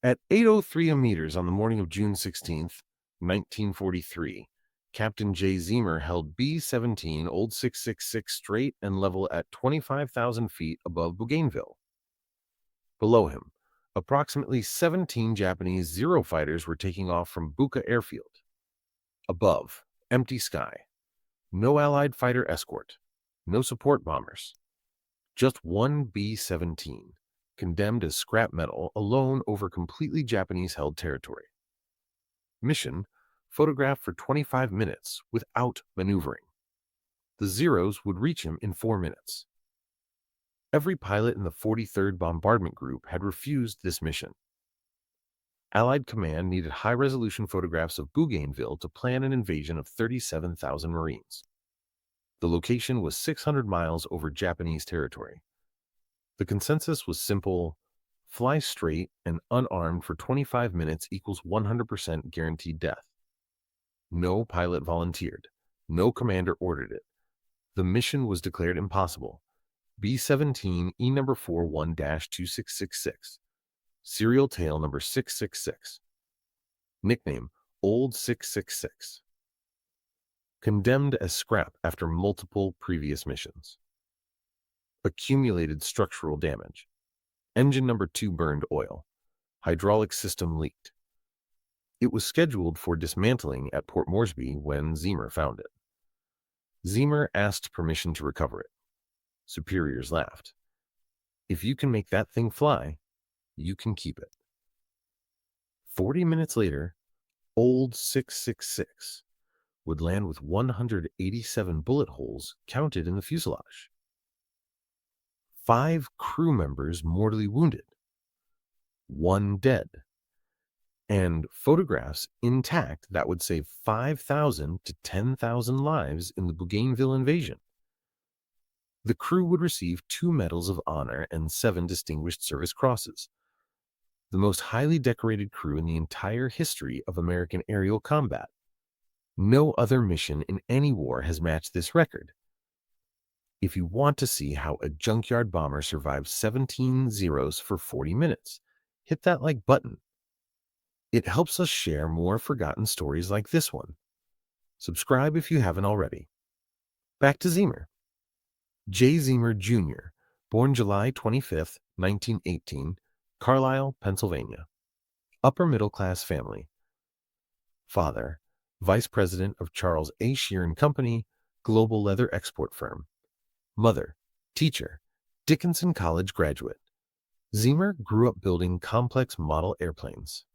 At 8:03 meters on the morning of June 16th, 1943, Captain Jay Zeamer held B-17 Old 666 straight and level at 25,000 feet above Bougainville. Below him, approximately 17 Japanese Zero fighters were taking off from Buka Airfield. Above, empty sky. No Allied fighter escort. No support bombers. Just one B-17, condemned as scrap metal, alone over completely Japanese-held territory. Mission, photographed for 25 minutes without maneuvering. The Zeros would reach him in 4 minutes. Every pilot in the 43rd Bombardment Group had refused this mission. Allied command needed high-resolution photographs of Bougainville to plan an invasion of 37,000 Marines. The location was 600 miles over Japanese territory. The consensus was simple: fly straight and unarmed for 25 minutes equals 100% guaranteed death. No pilot volunteered. No commander ordered it. The mission was declared impossible. B-17 E number 41-2666. Serial tail number 666. Nickname, Old 666. Condemned as scrap after multiple previous missions. Accumulated structural damage. Engine number 2 burned oil. Hydraulic system leaked. It was scheduled for dismantling at Port Moresby when Zeamer found it. Zeamer asked permission to recover it. Superiors laughed. If you can make that thing fly, you can keep it. 40 minutes later, Old 666 would land with 187 bullet holes counted in the fuselage. 5 crew members mortally wounded. 1 dead. And photographs intact that would save 5,000 to 10,000 lives in the Bougainville invasion. The crew would receive 2 Medals of Honor and 7 Distinguished Service Crosses, the most highly decorated crew in the entire history of American aerial combat. No other mission in any war has matched this record. If you want to see how a Junkyard bomber survived 17 Zeros for 40 minutes, hit that like button. It helps us share more forgotten stories like this one. Subscribe if you haven't already. Back to Zeamer. Jay Zeamer Jr., born July 25, 1918, Carlisle, Pennsylvania. Upper-middle-class family. Father, Vice President of Charles A. Shear & Company, global leather export firm. Mother, teacher, Dickinson College graduate. Zeamer grew up building complex model airplanes.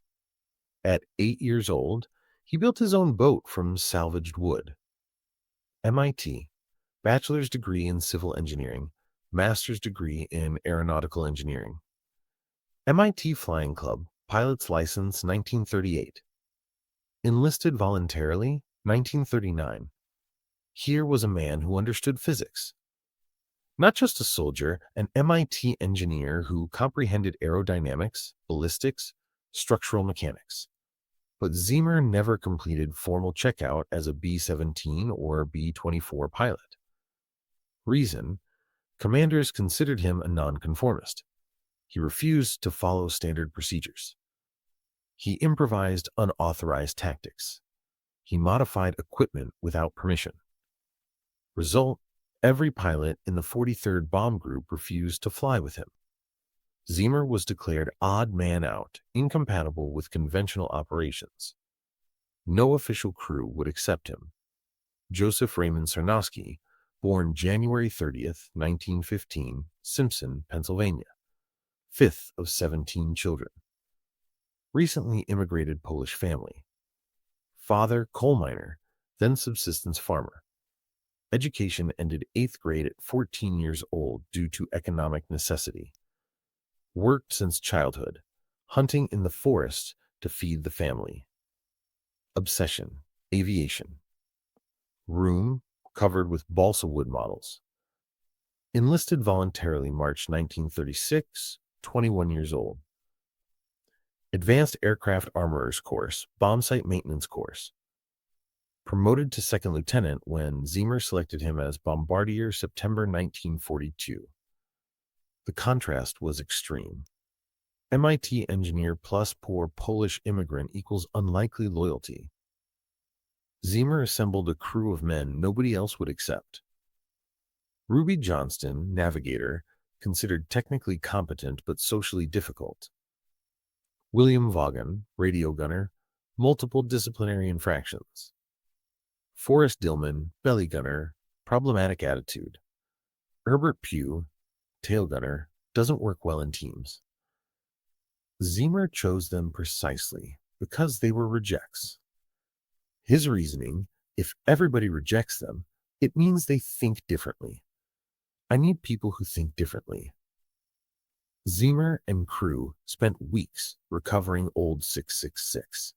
At 8 years old, he built his own boat from salvaged wood. MIT, bachelor's degree in civil engineering, master's degree in aeronautical engineering. MIT Flying Club, pilot's license 1938. Enlisted voluntarily 1939. Here was a man who understood physics. Not just a soldier, an MIT engineer who comprehended aerodynamics, ballistics, structural mechanics. But Zeamer never completed formal checkout as a B-17 or B-24 pilot. Reason: commanders considered him a nonconformist. He refused to follow standard procedures. He improvised unauthorized tactics. He modified equipment without permission. Result: every pilot in the 43rd Bomb Group refused to fly with him. Zeamer was declared odd man out, incompatible with conventional operations. No official crew would accept him. Joseph Raymond Sarnowski, born January 30th, 1915, Simpson, Pennsylvania. 5th of 17 children. Recently immigrated Polish family. Father, coal miner, then subsistence farmer. Education ended 8th grade at 14 years old due to economic necessity. Worked since childhood, hunting in the forest to feed the family. Obsession: aviation. Room covered with balsa wood models. Enlisted voluntarily March 1936, 21 years old. Advanced Aircraft Armorers Course, Bomb Site Maintenance Course. Promoted to second lieutenant when Zeamer selected him as Bombardier September 1942. The contrast was extreme. MIT engineer plus poor Polish immigrant equals unlikely loyalty. Zeamer assembled a crew of men nobody else would accept. Ruby Johnston, navigator, considered technically competent but socially difficult. William Vaughan, radio gunner, multiple disciplinary infractions. Forrest Dillman, belly gunner, problematic attitude. Herbert Pugh, tail gunner, doesn't work well in teams. Zeamer chose them precisely because they were rejects. His reasoning, if everybody rejects them, it means they think differently. I need people who think differently. Zeamer and crew spent weeks recovering old 666.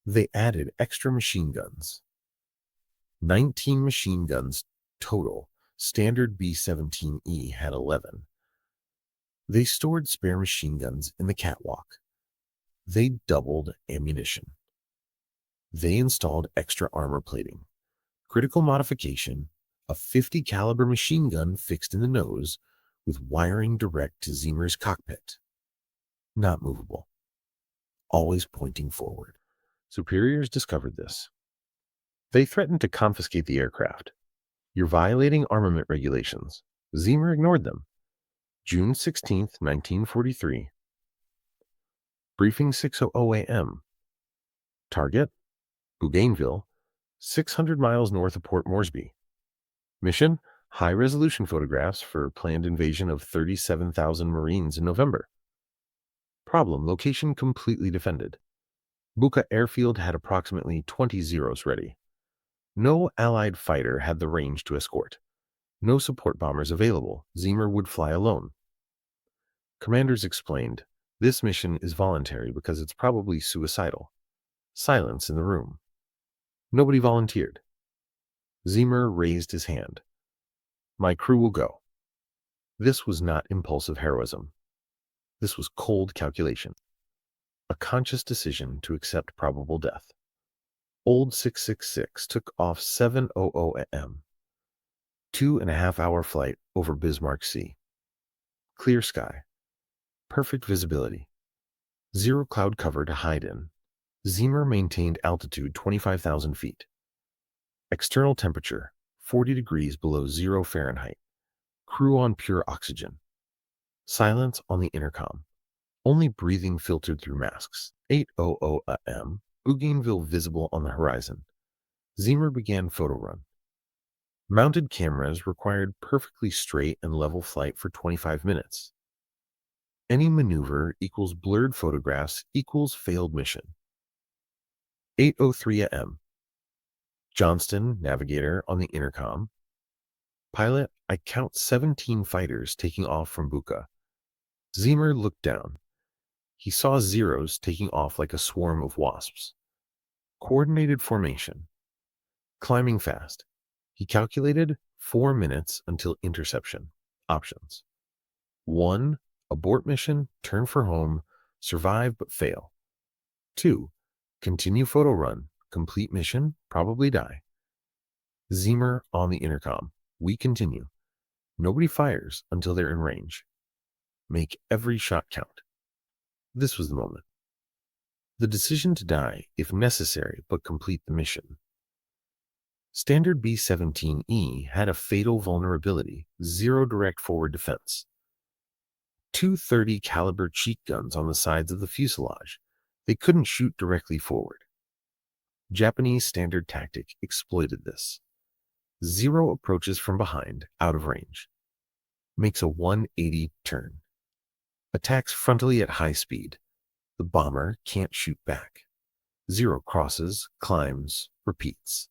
They added extra machine guns. 19 machine guns total. Standard B-17E had 11. They stored spare machine guns in the catwalk. They doubled ammunition. They installed extra armor plating. Critical modification, a 50 caliber machine gun fixed in the nose with wiring direct to Zeamer's cockpit. Not movable. Always pointing forward. Superiors discovered this. They threatened to confiscate the aircraft. You're violating armament regulations. Zeamer ignored them. June 16, 1943. Briefing 6:00 a.m. Target, Bougainville, 600 miles north of Port Moresby. Mission, high-resolution photographs for planned invasion of 37,000 Marines in November. Problem, location completely defended. Buka Airfield had approximately 20 Zeros ready. No Allied fighter had the range to escort. No support bombers available. Zeamer would fly alone. Commanders explained, this mission is voluntary because it's probably suicidal. Silence in the room. Nobody volunteered. Zeamer raised his hand. My crew will go. This was not impulsive heroism. This was cold calculation. A conscious decision to accept probable death. Old 666 took off 7:00 a.m. 2.5-hour flight over Bismarck Sea. Clear sky. Perfect visibility. Zero cloud cover to hide in. Zeamer maintained altitude 25,000 feet. External temperature 40 degrees below 0 Fahrenheit. Crew on pure oxygen. Silence on the intercom. Only breathing filtered through masks. 8:00 a.m. Bougainville visible on the horizon. Zeamer began photo run. Mounted cameras required perfectly straight and level flight for 25 minutes. Any maneuver equals blurred photographs equals failed mission. 8:03 a.m. Johnston, navigator, on the intercom. Pilot, I count 17 fighters taking off from Buka. Zeamer looked down. He saw Zeros taking off like a swarm of wasps. Coordinated formation. Climbing fast. He calculated 4 minutes until interception. Options. 1. Abort mission, turn for home, survive but fail. 2. Continue photo run, complete mission, probably die. Zeamer on the intercom. We continue. Nobody fires until they're in range. Make every shot count. This was the moment. The decision to die, if necessary, but complete the mission. Standard B-17E had a fatal vulnerability, zero direct forward defense. 230 caliber cheek guns on the sides of the fuselage. They couldn't shoot directly forward. Japanese standard tactic exploited this. Zero approaches from behind, out of range. Makes a 180 turn. Attacks frontally at high speed. The bomber can't shoot back. Zero crosses, climbs, repeats.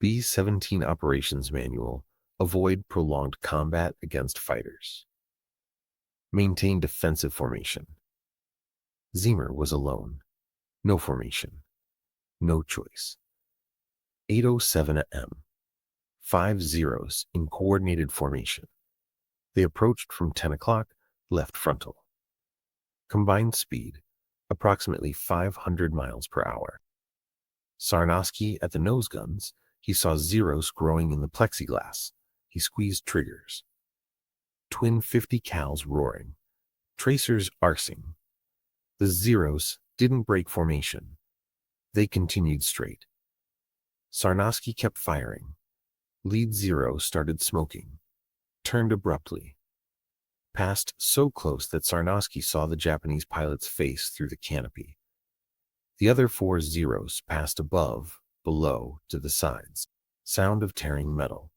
B-17 Operations Manual. Avoid prolonged combat against fighters. Maintain defensive formation. Zeamer was alone. No formation. No choice. 8:07 a.m. 5 Zeros in coordinated formation. They approached from 10 o'clock, left frontal. Combined speed, approximately 500 miles per hour. Sarnowski at the nose guns, he saw Zeros growing in the plexiglass. He squeezed triggers. Twin 50 cals roaring. Tracers arsing. The Zeros didn't break formation. They continued straight. Sarnosky kept firing. Lead Zero started smoking, turned abruptly, passed so close that Sarnosky saw the Japanese pilot's face through the canopy. The other 4 Zeros passed above, below, to the sides. Sound of tearing metal.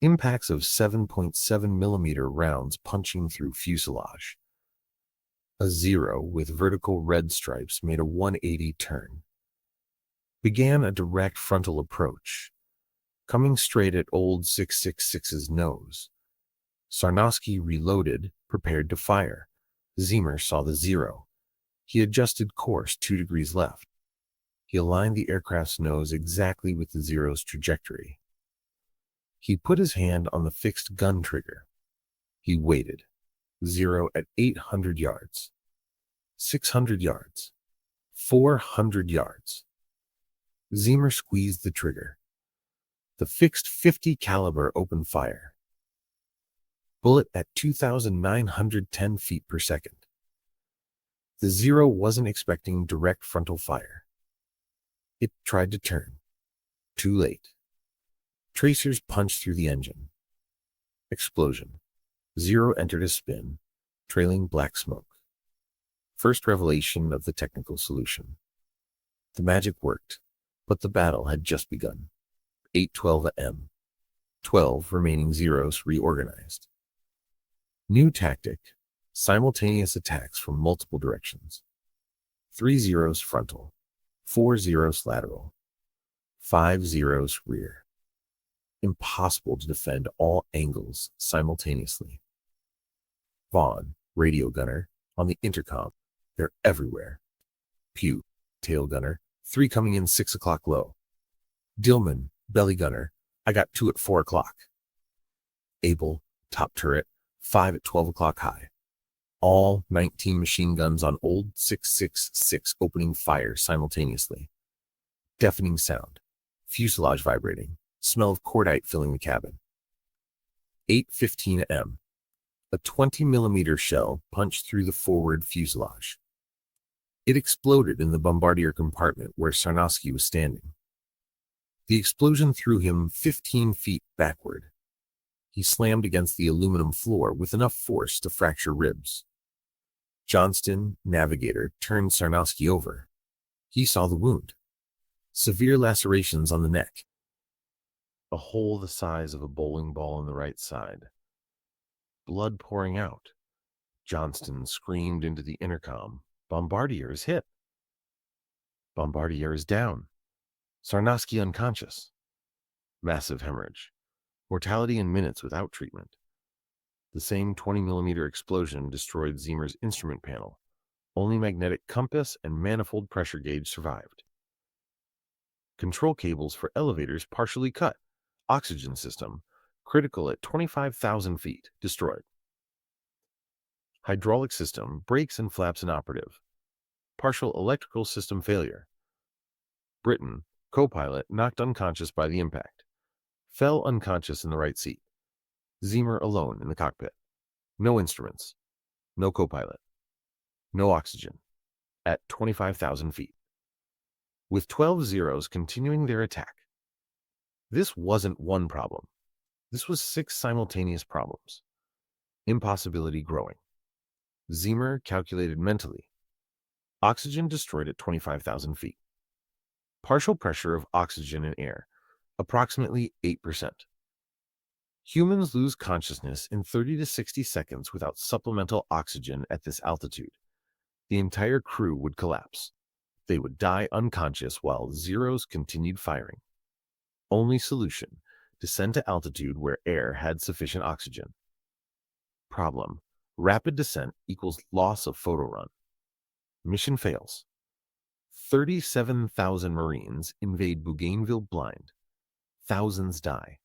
Impacts of 7.7mm rounds punching through fuselage. A Zero with vertical red stripes made a 180 turn. Began a direct frontal approach, coming straight at old 666's nose. Sarnosky reloaded, prepared to fire. Zeamer saw the Zero. He adjusted course 2 degrees left. He aligned the aircraft's nose exactly with the Zero's trajectory. He put his hand on the fixed gun trigger. He waited. Zero at 800 yards. 600 yards. 400 yards. Zeamer squeezed the trigger. The fixed .50 caliber opened fire. Bullet at 2,910 feet per second. The Zero wasn't expecting direct frontal fire. It tried to turn. Too late. Tracers punched through the engine. Explosion. Zero entered a spin, trailing black smoke. First revelation of the technical solution. The magic worked, but the battle had just begun. 8:12 a.m. 12 remaining Zeros reorganized. New tactic. Simultaneous attacks from multiple directions. 3 Zeros frontal. 4 Zeros lateral. 5 Zeros rear. Impossible to defend all angles simultaneously. Vaughn, radio gunner, on the intercom. They're everywhere. Pugh, tail gunner, 3 coming in 6 o'clock low. Dillman, belly gunner, I got 2 at 4 o'clock. Abel, top turret, 5 at 12 o'clock high. All 19 machine guns on old 666 opening fire simultaneously. Deafening sound. Fuselage vibrating. Smell of cordite filling the cabin. 8:15 a.m. A 20mm shell punched through the forward fuselage. It exploded in the bombardier compartment where Sarnosky was standing. The explosion threw him 15 feet backward. He slammed against the aluminum floor with enough force to fracture ribs. Johnston, navigator, turned Sarnosky over. He saw the wound. Severe lacerations on the neck. A hole the size of a bowling ball in the right side. Blood pouring out. Johnston screamed into the intercom. Bombardier is hit. Bombardier is down. Sarnosky unconscious. Massive hemorrhage. Mortality in minutes without treatment. The same 20mm explosion destroyed Zeamer's instrument panel. Only magnetic compass and manifold pressure gauge survived. Control cables for elevators partially cut. Oxygen system, critical at 25,000 feet, destroyed. Hydraulic system, brakes and flaps inoperative. Partial electrical system failure. Britain, co-pilot, knocked unconscious by the impact. Fell unconscious in the right seat. Zeamer alone in the cockpit. No instruments. No co-pilot. No oxygen. At 25,000 feet. With 12 Zeros continuing their attack. This wasn't one problem. This was 6 simultaneous problems. Impossibility growing. Zeamer calculated mentally. Oxygen destroyed at 25,000 feet. Partial pressure of oxygen in air, approximately 8%. Humans lose consciousness in 30 to 60 seconds without supplemental oxygen at this altitude. The entire crew would collapse. They would die unconscious while Zeros continued firing. Only solution, descend to altitude where air had sufficient oxygen. Problem, rapid descent equals loss of photo run. Mission fails. 37,000 Marines invade Bougainville blind. Thousands die.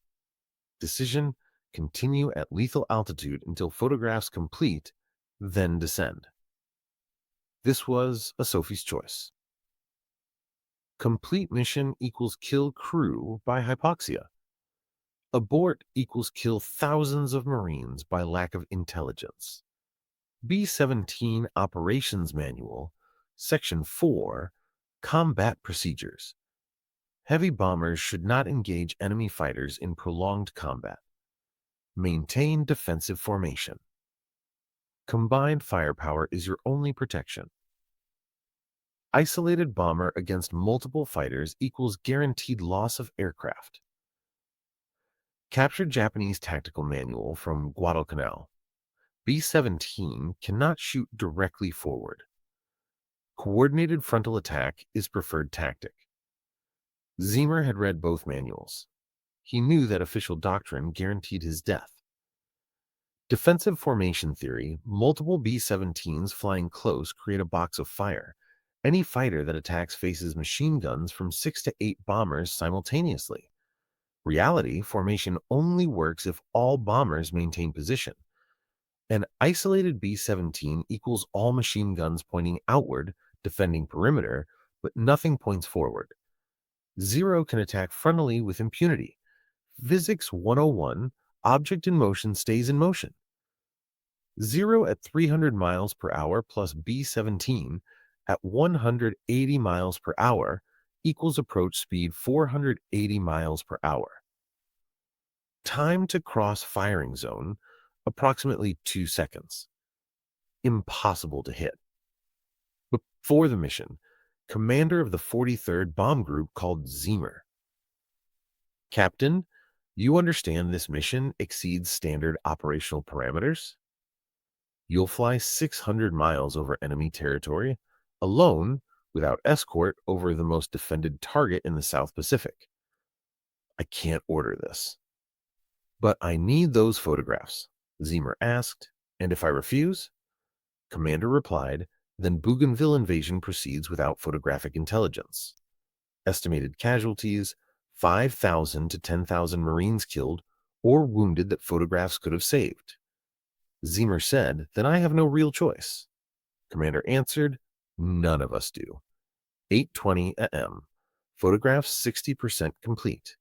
Decision, continue at lethal altitude until photographs complete, then descend. This was a Sophie's choice. Complete mission equals kill crew by hypoxia. Abort equals kill thousands of Marines by lack of intelligence. B-17 Operations Manual, Section 4, Combat Procedures. Heavy bombers should not engage enemy fighters in prolonged combat. Maintain defensive formation. Combined firepower is your only protection. Isolated bomber against multiple fighters equals guaranteed loss of aircraft. Captured Japanese Tactical Manual from Guadalcanal. B-17 cannot shoot directly forward. Coordinated frontal attack is preferred tactic. Zeamer had read both manuals. He knew that official doctrine guaranteed his death. Defensive formation theory, multiple B-17s flying close create a box of fire. Any fighter that attacks faces machine guns from 6 to 8 bombers simultaneously. Reality, formation only works if all bombers maintain position. An isolated B-17 equals all machine guns pointing outward, defending perimeter, but nothing points forward. Zero can attack frontally with impunity. Physics 101, object in motion stays in motion. Zero at 300 miles per hour plus B-17 at 180 miles per hour equals approach speed 480 miles per hour. Time to cross firing zone, approximately 2 seconds. Impossible to hit. Before the mission, commander of the 43rd Bomb Group called Zeamer. Captain, you understand this mission exceeds standard operational parameters? You'll fly 600 miles over enemy territory, alone, without escort, over the most defended target in the South Pacific. I can't order this. But I need those photographs, Zeamer asked, and if I refuse? Commander replied, then Bougainville invasion proceeds without photographic intelligence. Estimated casualties, 5,000 to 10,000 Marines killed or wounded that photographs could have saved. Zeamer said, then I have no real choice. Commander answered, none of us do. 8:20 a.m. Photographs 60% complete.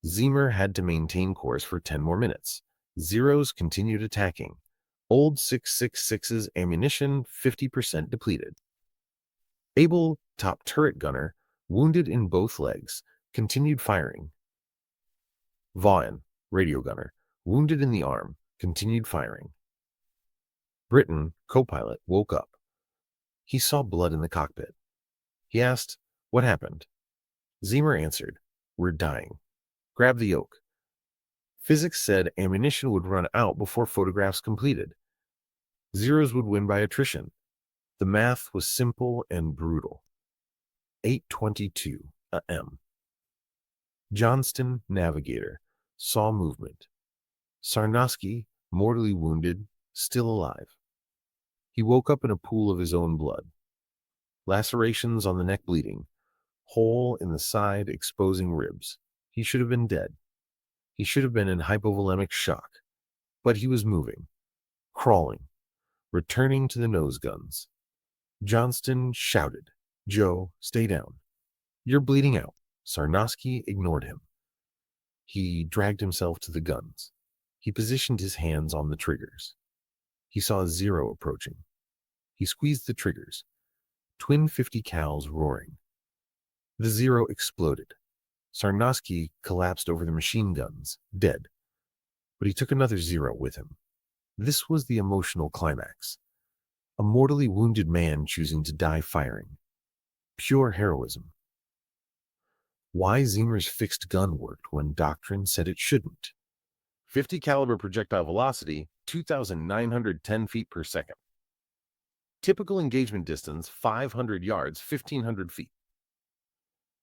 Zeamer had to maintain course for 10 more minutes. Zeros continued attacking. Old 6.66's ammunition 50% depleted. Abel, top turret gunner, wounded in both legs, continued firing. Vaughan, radio gunner, wounded in the arm, continued firing. Britton, co-pilot, woke up. He saw blood in the cockpit. He asked, what happened? Zeamer answered, we're dying. Grab the yoke. Physics said ammunition would run out before photographs completed. Zeros would win by attrition. The math was simple and brutal. 8:22 a.m. Johnston, navigator, saw movement. Sarnowski, mortally wounded, still alive. He woke up in a pool of his own blood. Lacerations on the neck bleeding. Hole in the side exposing ribs. He should have been dead. He should have been in hypovolemic shock. But he was moving, crawling, returning to the nose guns. Johnston shouted, Joe, stay down. You're bleeding out. Sarnowski ignored him. He dragged himself to the guns. He positioned his hands on the triggers. He saw Zero approaching. He squeezed the triggers. Twin 50 cals roaring. The Zero exploded. Sarnowski collapsed over the machine guns, dead. But he took another Zero with him. This was the emotional climax. A mortally wounded man choosing to die firing. Pure heroism. Why Zeamer's fixed gun worked when doctrine said it shouldn't. 50 caliber projectile velocity, 2,910 feet per second. Typical engagement distance, 500 yards, 1,500 feet.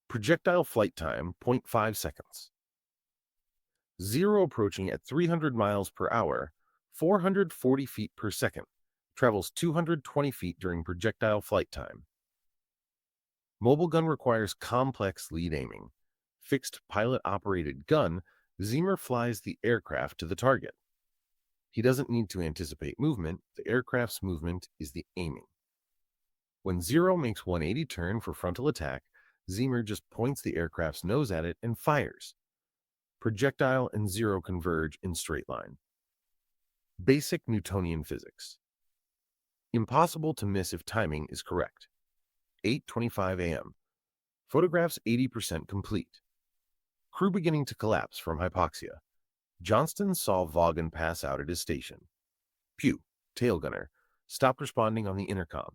Projectile flight time, 0.5 seconds. Zero approaching at 300 miles per hour, 440 feet per second. Travels 220 feet during projectile flight time. Mobile gun requires complex lead aiming. Fixed pilot-operated gun, Zeamer flies the aircraft to the target. He doesn't need to anticipate movement. The aircraft's movement is the aiming. When Zero makes 180 turn for frontal attack, Zeamer just points the aircraft's nose at it and fires. Projectile and Zero converge in straight line. Basic Newtonian physics. Impossible to miss if timing is correct. 8:25 a.m. Photographs 80% complete. Crew beginning to collapse from hypoxia. Johnston saw Vaughan pass out at his station. Pugh, tail gunner, stopped responding on the intercom.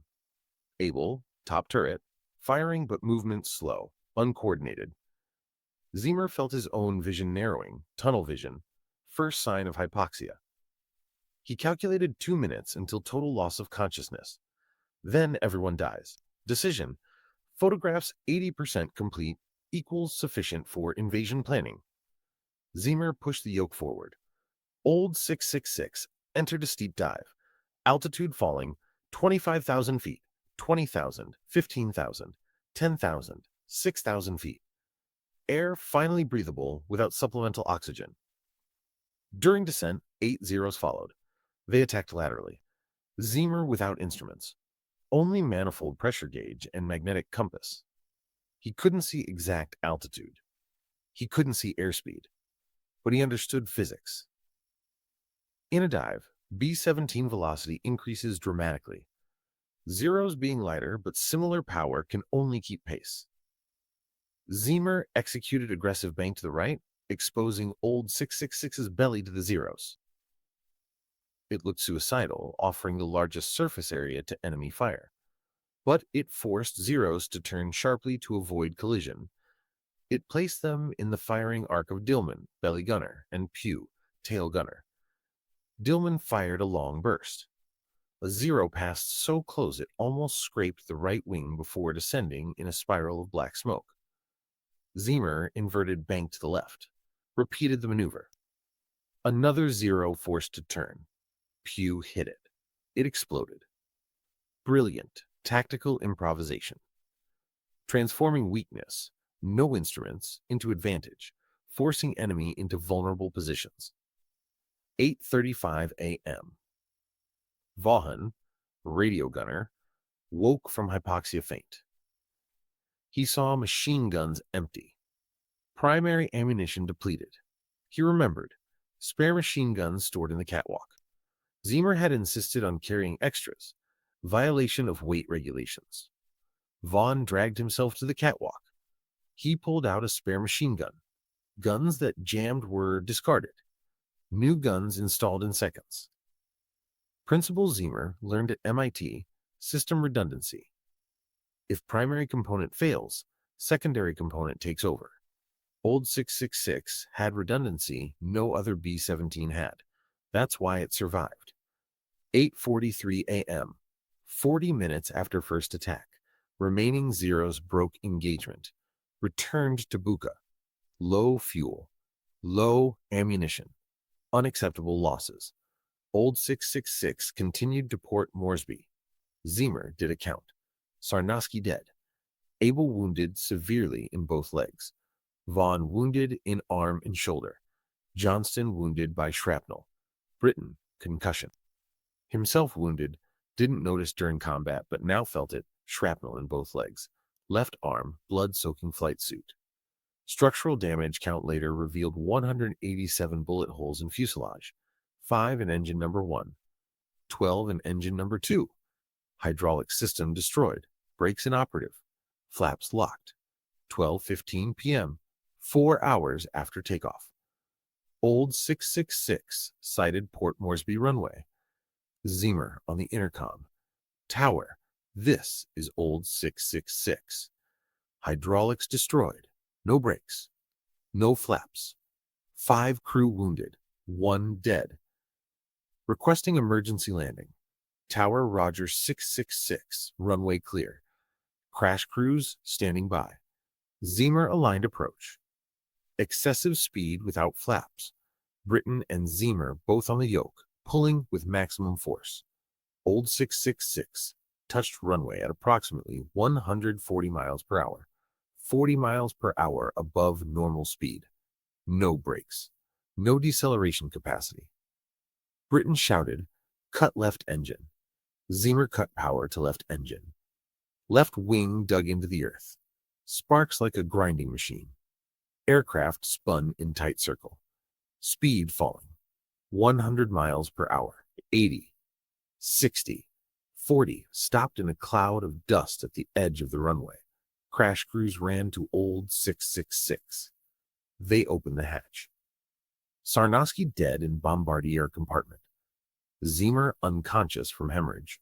Able, top turret, firing but movement slow, uncoordinated. Zeamer felt his own vision narrowing, tunnel vision, first sign of hypoxia. He calculated 2 minutes until total loss of consciousness. Then everyone dies. Decision: photographs 80% complete equals sufficient for invasion planning. Zeamer pushed the yoke forward. Old 666 entered a steep dive. Altitude falling 25,000 feet, 20,000, 15,000, 10,000, 6,000 feet. Air finally breathable without supplemental oxygen. During descent, 8 Zeros followed. They attacked laterally. Zeamer without instruments. Only manifold pressure gauge and magnetic compass. He couldn't see exact altitude. He couldn't see airspeed. But he understood physics. In a dive, B-17 velocity increases dramatically. Zeros being lighter but similar power can only keep pace. Zeamer executed aggressive bank to the right, exposing old 666's belly to the Zeros. It looked suicidal, offering the largest surface area to enemy fire. But it forced Zeros to turn sharply to avoid collision. It placed them in the firing arc of Dillman, belly gunner, and Pugh, tail gunner. Dillman fired a long burst. A Zero passed so close it almost scraped the right wing before descending in a spiral of black smoke. Zeamer inverted bank to the left, repeated the maneuver. Another Zero forced to turn. Pugh hit it. It exploded. Brilliant tactical improvisation. Transforming weakness, no instruments, into advantage, forcing enemy into vulnerable positions. 8:35 a.m. Vaughan, radio gunner, woke from hypoxia faint. He saw machine guns empty. Primary ammunition depleted. He remembered. Spare machine guns stored in the catwalk. Zeamer had insisted on carrying extras. Violation of weight regulations. Vaughan dragged himself to the catwalk. He pulled out a spare machine gun. Guns that jammed were discarded. New guns installed in seconds. Principal Zeamer learned at MIT system redundancy. If primary component fails, secondary component takes over. Old 666 had redundancy no other B-17 had. That's why it survived. 8:43 a.m. 40 minutes after first attack. Remaining Zeros broke engagement. Returned to Buka. Low fuel. Low ammunition. Unacceptable losses. Old 666 continued to Port Moresby. Zeamer did a count. Sarnowski dead. Able wounded severely in both legs. Vaughan wounded in arm and shoulder. Johnston wounded by shrapnel. Britton, concussion. Himself wounded, didn't notice during combat but now felt it, shrapnel in both legs. Left arm, blood-soaking flight suit. Structural damage count later revealed 187 bullet holes in fuselage, 5 in engine number 1, 12 in engine number 2. Hydraulic system destroyed, brakes inoperative, flaps locked. 12:15 p.m., 4 hours after takeoff. Old 666 sighted Port Moresby runway. Zeamer on the intercom. Tower, this is old 666. Hydraulics destroyed. No brakes. No flaps. 5 crew wounded. 1 dead. Requesting emergency landing. Tower Roger 666. Runway clear. Crash crews standing by. Zeamer aligned approach. Excessive speed without flaps. Britton and Zeamer both on the yoke, pulling with maximum force. Old 666 touched runway at approximately 140 miles per hour. 40 miles per hour above normal speed. No brakes. No deceleration capacity. Britton shouted, "Cut left engine." Zeamer cut power to left engine. Left wing dug into the earth. Sparks like a grinding machine. Aircraft spun in tight circle. Speed falling. 100 miles per hour. 80. 60. 40 stopped in a cloud of dust at the edge of the runway. Crash crews ran to Old 666. They opened the hatch. Sarnowski dead in Bombardier compartment. Zeamer unconscious from hemorrhage.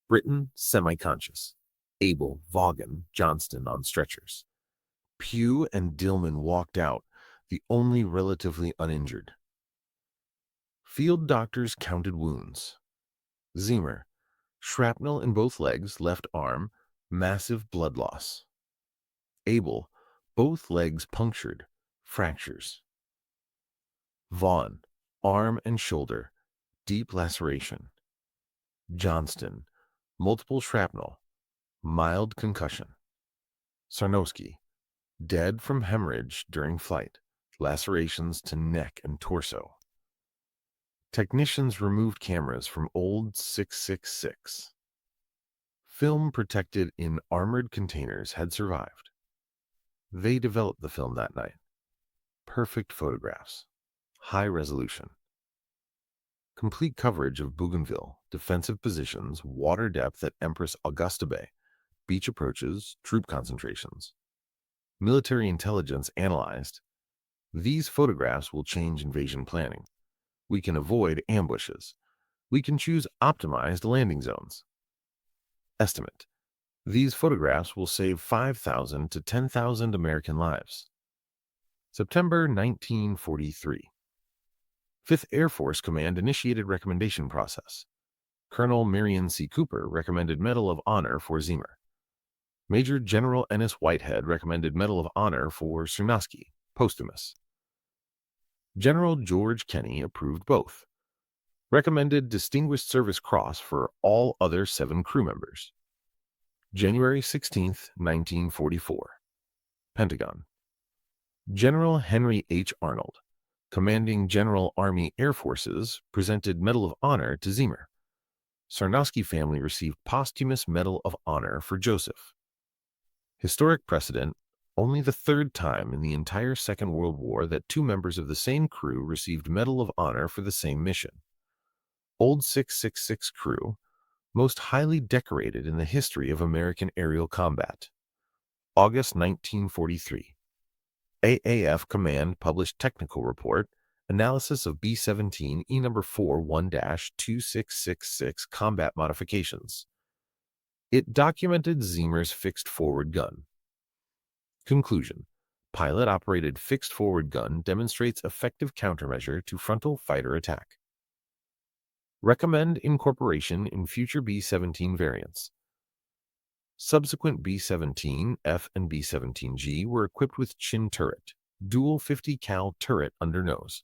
Britton semi-conscious. Abel, Vaughan, Johnston on stretchers. Pugh and Dillman walked out, the only relatively uninjured. Field doctors counted wounds. Zeamer, shrapnel in both legs, left arm, massive blood loss. Abel, both legs punctured, fractures. Vaughan, arm and shoulder, deep laceration. Johnston, multiple shrapnel, mild concussion. Sarnowski, dead from hemorrhage during flight, lacerations to neck and torso. Technicians removed cameras from Old 666. Film protected in armored containers had survived. They developed the film that night. Perfect photographs. High resolution. Complete coverage of Bougainville, defensive positions, water depth at Empress Augusta Bay, beach approaches, troop concentrations. Military intelligence analyzed. These photographs will change invasion planning. We can avoid ambushes. We can choose optimized landing zones. Estimate. These photographs will save 5,000 to 10,000 American lives. September 1943. 5th Air Force Command initiated recommendation process. Colonel Marion C. Cooper recommended Medal of Honor for Zeamer. Major General Ennis Whitehead recommended Medal of Honor for Sarnowski, posthumous. General George Kenney approved both. Recommended Distinguished Service Cross for all other 7 crew members. January 16, 1944. Pentagon. General Henry H. Arnold, commanding General Army Air Forces, presented Medal of Honor to Zeamer. Sarnowski family received posthumous Medal of Honor for Joseph. Historic precedent, only the 3rd time in the entire Second World War that 2 members of the same crew received Medal of Honor for the same mission. Old 666 crew, most highly decorated in the history of American aerial combat. August 1943. AAF Command published technical report, analysis of B-17 E No. 41-2666 combat modifications. It documented Zeamer's fixed forward gun. Conclusion. Pilot-operated fixed forward gun demonstrates effective countermeasure to frontal fighter attack. Recommend incorporation in future B-17 variants. Subsequent B-17F and B-17G were equipped with chin turret, dual 50 cal turret under nose.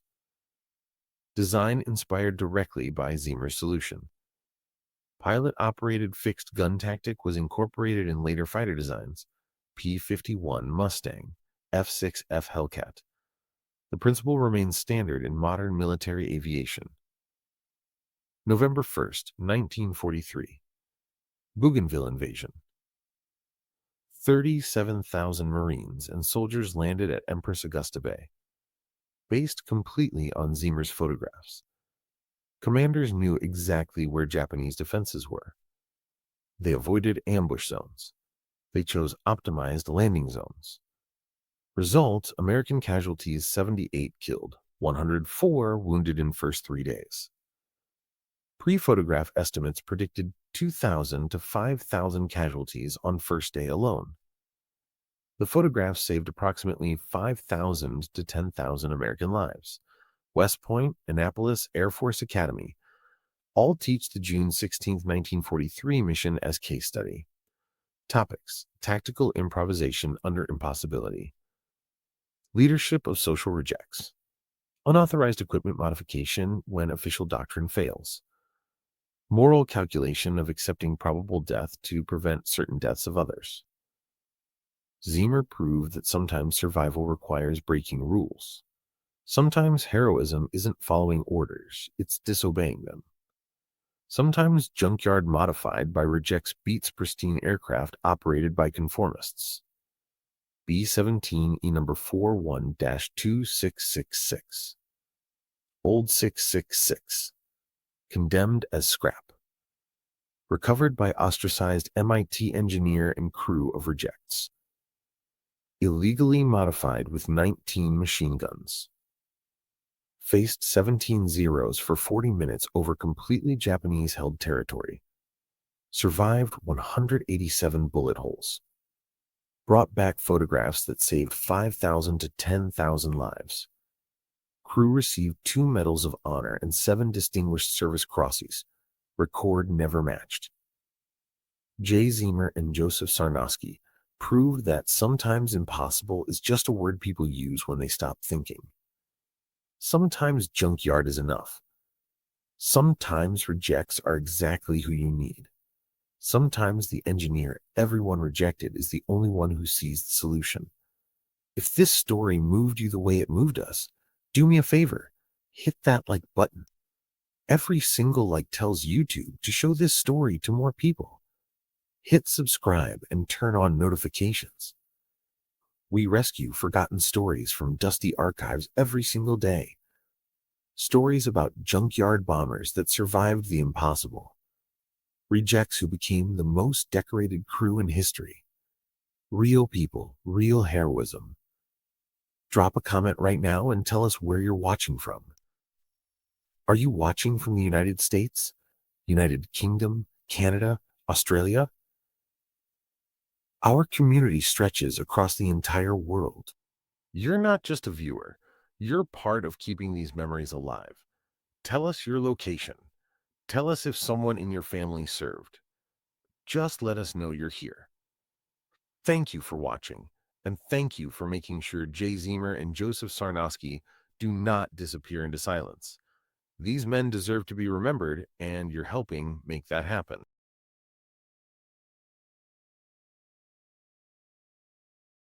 Design inspired directly by Zeamer's solution. Pilot-operated fixed gun tactic was incorporated in later fighter designs, P-51 Mustang, F-6F Hellcat. The principle remains standard in modern military aviation. November 1st, 1943. Bougainville invasion. 37,000 Marines and soldiers landed at Empress Augusta Bay. Based completely on Zeamer's photographs. Commanders knew exactly where Japanese defenses were. They avoided ambush zones. They chose optimized landing zones. Result, American casualties 78 killed, 104 wounded in first 3 days. Pre-photograph estimates predicted 2,000 to 5,000 casualties on first day alone. The photographs saved approximately 5,000 to 10,000 American lives. West Point, Annapolis Air Force Academy all teach the June 16, 1943 mission as case study. Topics: tactical improvisation under impossibility. Leadership of social rejects. Unauthorized equipment modification when official doctrine fails. Moral calculation of accepting probable death to prevent certain deaths of others. Zeamer proved that sometimes survival requires breaking rules. Sometimes heroism isn't following orders, it's disobeying them. Sometimes Junkyard modified by rejects beats pristine aircraft operated by conformists. B-17 E No. 41-2666. Old 666. Condemned as scrap. Recovered by ostracized MIT engineer and crew of rejects. Illegally modified with 19 machine guns. Faced 17 zeros for 40 minutes over completely Japanese-held territory. Survived 187 bullet holes. Brought back photographs that saved 5,000 to 10,000 lives. Crew received 2 Medals of Honor and 7 Distinguished Service Crosses. Record never matched. Jay Zeamer and Joseph Sarnosky proved that sometimes impossible is just a word people use when they stop thinking. Sometimes junkyard is enough. Sometimes rejects are exactly who you need. Sometimes the engineer everyone rejected is the only one who sees the solution. If this story moved you the way it moved us, do me a favor, hit that like button. Every single like tells YouTube to show this story to more people. Hit subscribe and turn on notifications. We rescue forgotten stories from dusty archives every single day. Stories about junkyard bombers that survived the impossible. Rejects who became the most decorated crew in history. Real people, real heroism. Drop a comment right now and tell us where you're watching from. Are you watching from the United States, United Kingdom, Canada, Australia? Our community stretches across the entire world. You're not just a viewer. You're part of keeping these memories alive. Tell us your location. Tell us if someone in your family served. Just let us know you're here. Thank you for watching, and thank you for making sure Jay Zeamer and Joseph Sarnosky do not disappear into silence. These men deserve to be remembered, and you're helping make that happen.